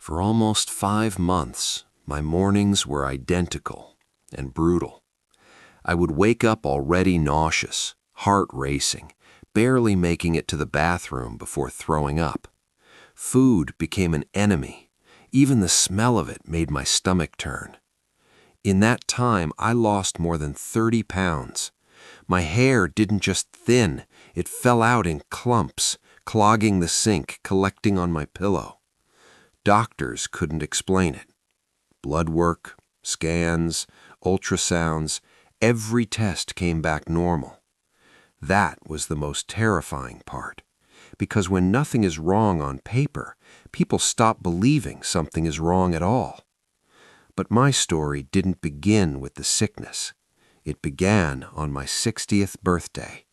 For almost 5 months, my mornings were identical and brutal. I would wake up already nauseous, heart racing, barely making it to the bathroom before throwing up. Food became an enemy. Even the smell of it made my stomach turn. In that time, I lost more than 30 pounds. My hair didn't just thin, it fell out in clumps, clogging the sink, collecting on my pillow. Doctors couldn't explain it. Blood work, scans, ultrasounds, every test came back normal. That was the most terrifying part, because when nothing is wrong on paper, people stop believing something is wrong at all. But my story didn't begin with the sickness. It began on my 60th birthday.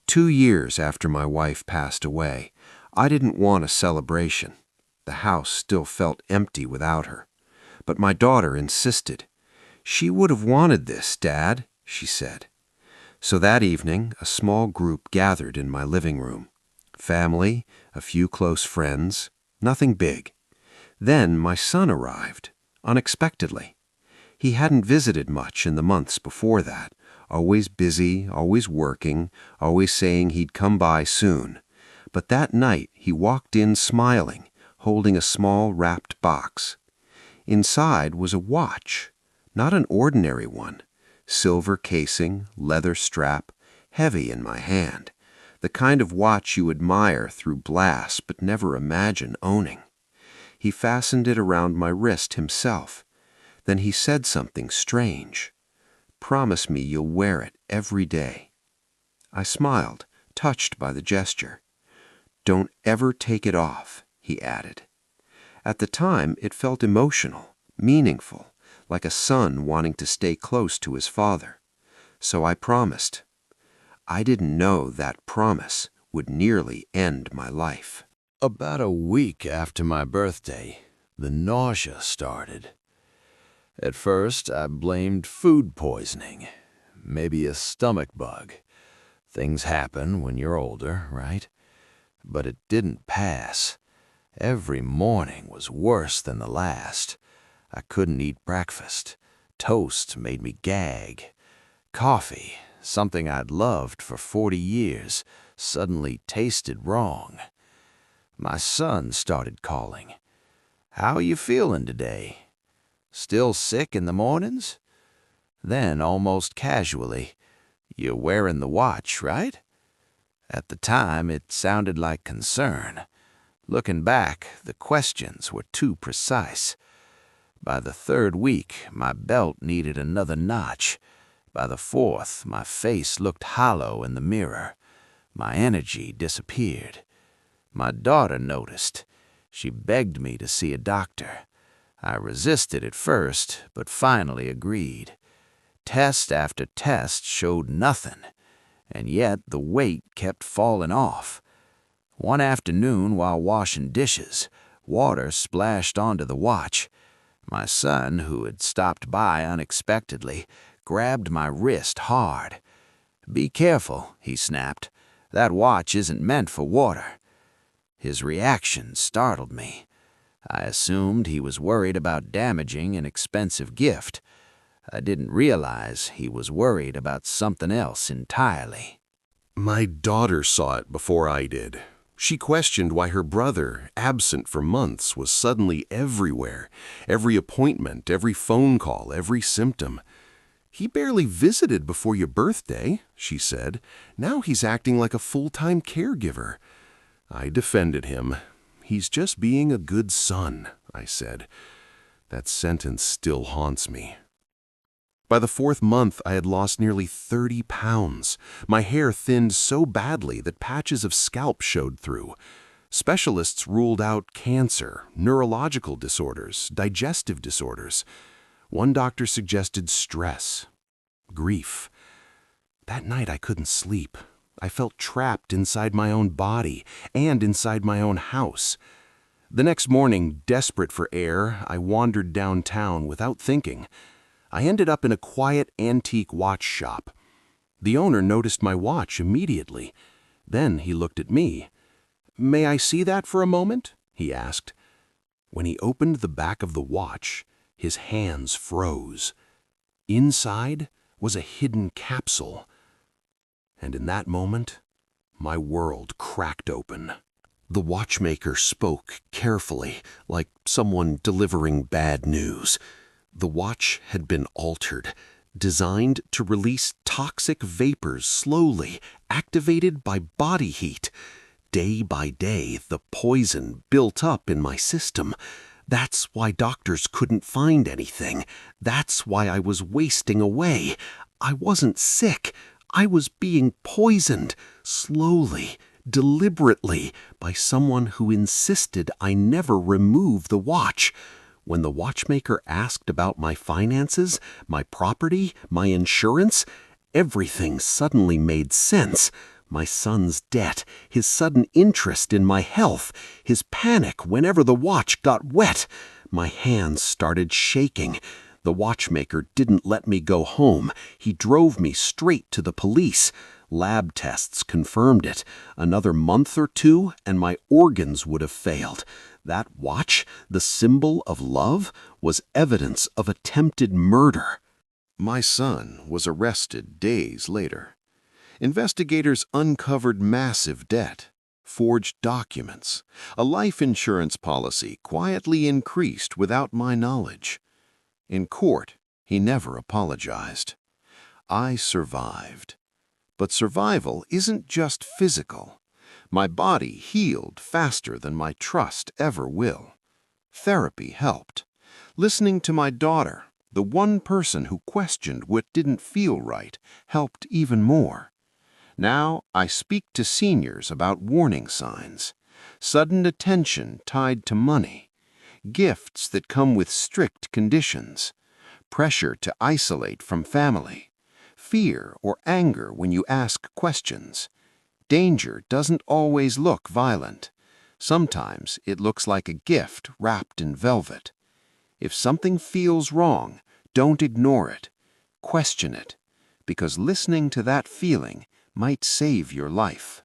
2 years after my wife passed away, I didn't want a celebration. The house still felt empty without her. But my daughter insisted. "She would have wanted this, Dad," she said. So that evening, a small group gathered in my living room. Family, a few close friends, nothing big. Then my son arrived, unexpectedly. He hadn't visited much in the months before that, always busy, always working, always saying he'd come by soon. But that night he walked in smiling, holding a small wrapped box. Inside was a watch, not an ordinary one. Silver casing, leather strap, heavy in my hand. The kind of watch you admire through glass but never imagine owning. He fastened it around my wrist himself. Then he said something strange. "Promise me you'll wear it every day." I smiled, touched by the gesture. "Don't ever take it off," he added. At the time, it felt emotional, meaningful, like a son wanting to stay close to his father. So I promised. I didn't know that promise would nearly end my life. About a week after my birthday, the nausea started. At first, I blamed food poisoning, maybe a stomach bug. Things happen when you're older, right? But it didn't pass. Every morning was worse than the last. I couldn't eat breakfast. Toast made me gag. Coffee, something I'd loved for 40 years, suddenly tasted wrong. My son started calling. "How you feeling today? Still sick in the mornings?" Then, almost casually, "You're wearing the watch, right?" At the time, it sounded like concern. Looking back, the questions were too precise. By the 3rd week, my belt needed another notch. By the 4th, my face looked hollow in the mirror. My energy disappeared. My daughter noticed. She begged me to see a doctor. I resisted at first, but finally agreed. Test after test showed nothing, and yet the weight kept falling off. One afternoon, while washing dishes, water splashed onto the watch. My son, who had stopped by unexpectedly, grabbed my wrist hard. "Be careful," he snapped. "That watch isn't meant for water." His reaction startled me. I assumed he was worried about damaging an expensive gift. I didn't realize he was worried about something else entirely. My daughter saw it before I did. She questioned why her brother, absent for months, was suddenly everywhere. Every appointment, every phone call, every symptom. "He barely visited before your birthday," she said. "Now he's acting like a full-time caregiver." I defended him. "He's just being a good son," I said. That sentence still haunts me. By the 4th month, I had lost nearly 30 pounds. My hair thinned so badly that patches of scalp showed through. Specialists ruled out cancer, neurological disorders, digestive disorders. One doctor suggested stress, grief. That night I couldn't sleep. I felt trapped inside my own body and inside my own house. The next morning, desperate for air, I wandered downtown without thinking. I ended up in a quiet antique watch shop. The owner noticed my watch immediately. Then he looked at me. "May I see that for a moment?" he asked. When he opened the back of the watch, his hands froze. Inside was a hidden capsule. And in that moment, my world cracked open. The watchmaker spoke carefully, like someone delivering bad news. The watch had been altered, designed to release toxic vapors slowly, activated by body heat. Day by day, the poison built up in my system. That's why doctors couldn't find anything. That's why I was wasting away. I wasn't sick. I was being poisoned, slowly, deliberately, by someone who insisted I never remove the watch. When the watchmaker asked about my finances, my property, my insurance, everything suddenly made sense. My son's debt, his sudden interest in my health, his panic whenever the watch got wet. My hands started shaking. The watchmaker didn't let me go home. He drove me straight to the police. Lab tests confirmed it. Another month or two, and my organs would have failed. That watch, the symbol of love, was evidence of attempted murder. My son was arrested days later. Investigators uncovered massive debt, forged documents, a life insurance policy quietly increased without my knowledge. In court, he never apologized. I survived. But survival isn't just physical. My body healed faster than my trust ever will. Therapy helped. Listening to my daughter, the one person who questioned what didn't feel right, helped even more. Now I speak to seniors about warning signs, sudden attention tied to money, gifts that come with strict conditions, pressure to isolate from family, fear or anger when you ask questions. Danger doesn't always look violent. Sometimes it looks like a gift wrapped in velvet. If something feels wrong, don't ignore it. Question it, because listening to that feeling might save your life.